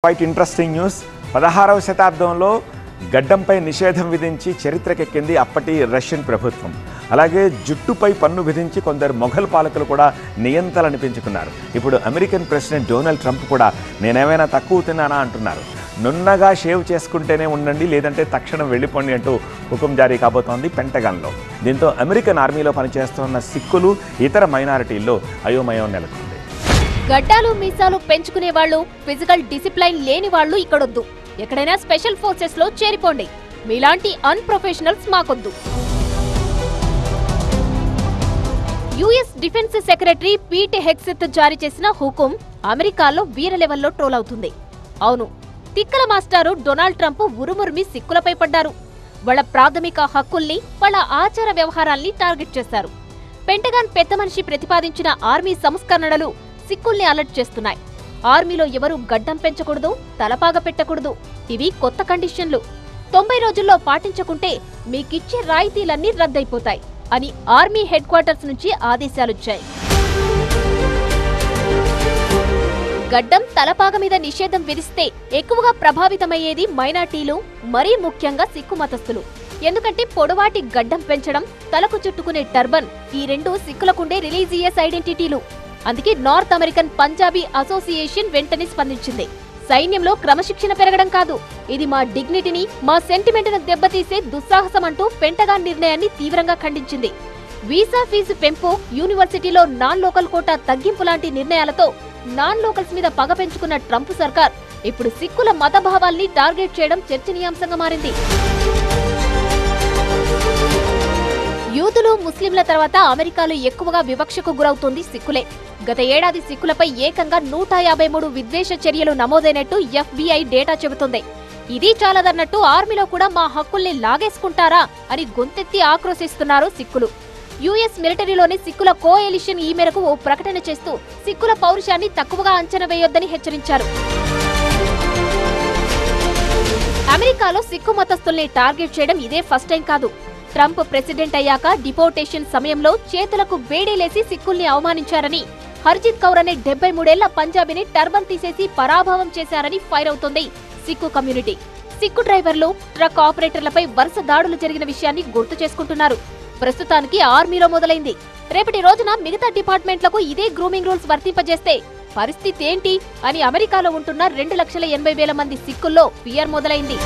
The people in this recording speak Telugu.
Quite interesting news. 16వ శతాబ్దంలో గడ్డంపై నిషేధం విధించి చరిత్రకెక్కింది అప్పటి రష్యన్ ప్రభుత్వం. అలాగే జుట్టుపై పన్ను విధించి కొందరు మొఘల్ పాలకులు కూడా నియంత్రణలు పెంచుకున్నారు. ఇప్పుడు అమెరికన్ ప్రెసిడెంట్ డొనాల్డ్ ట్రంప్ కూడా నేనేమైనా తక్కువ తిన్నానా అంటున్నారు. నున్నగా షేవ్ చేసుకుంటేనే ఉండండి, లేదంటే తక్షణం వెళ్ళిపోండి అంటూ హుకుం జారీ కాబోతోంది పెంటగాన్లో. దీంతో అమెరికన్ ఆర్మీలో పనిచేస్తున్న సిక్కులు, ఇతర మైనారిటీల్లో అయోమయం నెలకొంది. గడ్డాలు మీసాలు పెంచుకునే వాళ్ళు, ఫిజికల్ డిసిప్లైన్ లేని వాళ్ళు ఇక్కడొద్దు. ఎక్కడైనా స్పెషల్ ఫోర్సెస్ లో చేరిపోండి. మీలాంటి అన్ప్రొఫెషనల్స్ మాకొద్దు. US defence secretary Pete Hegseth జారీ చేసిన హుకుం అమెరికాలో వీర లెవెల్లో ట్రోల్ అవుతుంది. అవును, తిక్కల మాస్టారు డొనాల్డ్ ట్రంప్ ఉరుమురిమి సిక్కులపై పడ్డారు. వాళ్ళ ప్రాథమిక హక్కుల్ని, వాళ్ళ ఆచార వ్యవహారాల్ని టార్గెట్ చేశారు. పెంటగాన్ పెద్ద మనిషి ప్రతిపాదించిన ఆర్మీ సంస్కరణలు సిక్కుల్ని అలర్ట్ చేస్తున్నాయి. ఆర్మీలో ఎవరూ గడ్డం పెంచకూడదు, తలపాగ పెట్టకూడదు. ఇవి కొత్త కండిషన్లు. 90 రోజుల్లో పాటించకుంటే మీకిచ్చే రాయితీలన్నీ రద్దయిపోతాయి అని ఆర్మీ హెడ్ క్వార్టర్స్ నుంచి ఆదేశాలొచ్చాయి. గడ్డం, తలపాగ మీద నిషేధం విధిస్తే ఎక్కువగా ప్రభావితమయ్యేది మైనార్టీలు, మరీ ముఖ్యంగా సిక్కు మతస్థులు. ఎందుకంటే పొడవాటి గడ్డం పెంచడం, తలకు చుట్టుకునే టర్బన్, ఈ రెండు సిక్కులకుండే రిలీజియస్ ఐడెంటిటీలు. అందుకే నార్త్ అమెరికన్ పంజాబీ అసోసియేషన్ వెంటనే స్పందించింది. సైన్యంలో క్రమశిక్షణ పెరగడం కాదు, ఇది మా డిగ్నిటీని, మా సెంటిమెంట్ను దెబ్బతీసే దుస్సాహసం అంటూ పెంటగాన్ నిర్ణయాన్ని తీవ్రంగా ఖండించింది. వీసా ఫీజు పెంపు, యూనివర్సిటీలో నాన్ లోకల్ కోటా తగ్గింపు లాంటి నిర్ణయాలతో నాన్ లోకల్స్ మీద పగ పెంచుకున్న ట్రంప్ సర్కార్ ఇప్పుడు సిక్కుల మతభావాల్ని టార్గెట్ చేయడం చర్చనీయాంశంగా మారింది. యూదులు, ముస్లింల తర్వాత అమెరికాలో ఎక్కువగా వివక్షకు గురవుతోంది సిక్కులే. గత ఏడాది సిక్కులపై ఏకంగా 153 విద్వేష చర్యలు నమోదైనట్టు FBI డేటా చెబుతోంది. ఇది చాలదన్నట్టు ఆర్మీలో కూడా మా హక్కుల్ని లాగేసుకుంటారా అని గొంతెత్తి ఆక్రోశిస్తున్నారు సిక్కులు. యుఎస్ మిలిటరీలోని సిక్కుల కోఎలిషన్ ఈ మేరకు ఓ ప్రకటన చేస్తూ సిక్కుల పౌరుషాన్ని తక్కువగా అంచనా వేయొద్దని హెచ్చరించారు. అమెరికాలో సిక్కు మతస్థుల్ని టార్గెట్ చేయడం ఇదే ఫస్ట్ టైం కాదు. ట్రంప్ ప్రెసిడెంట్ అయ్యాక డిపోర్టేషన్ సమయంలో చేతులకు వేడేలేసి సిక్కుల్ని అవమానించారని, హర్జిత్ కౌర్ అనే 73 ఏళ్ల పంజాబీని టర్బన్ తీసేసి పరాభవం చేశారని ఫైర్ అవుతోంది సిక్కు కమ్యూనిటీ. సిక్కు డ్రైవర్లు, ట్రక్ ఆపరేటర్లపై వరుస దాడులు జరిగిన విషయాన్ని గుర్తు చేసుకుంటున్నారు. ప్రస్తుతానికి ఆర్మీలో మొదలైంది. రేపటి రోజున మిగతా డిపార్ట్మెంట్లకు ఇదే గ్రూమింగ్ రూల్స్ వర్తింపజేస్తే పరిస్థితి ఏంటి అని అమెరికాలో ఉంటున్న 2,80,000 మంది సిక్కుల్లో ఫియర్ మొదలైంది.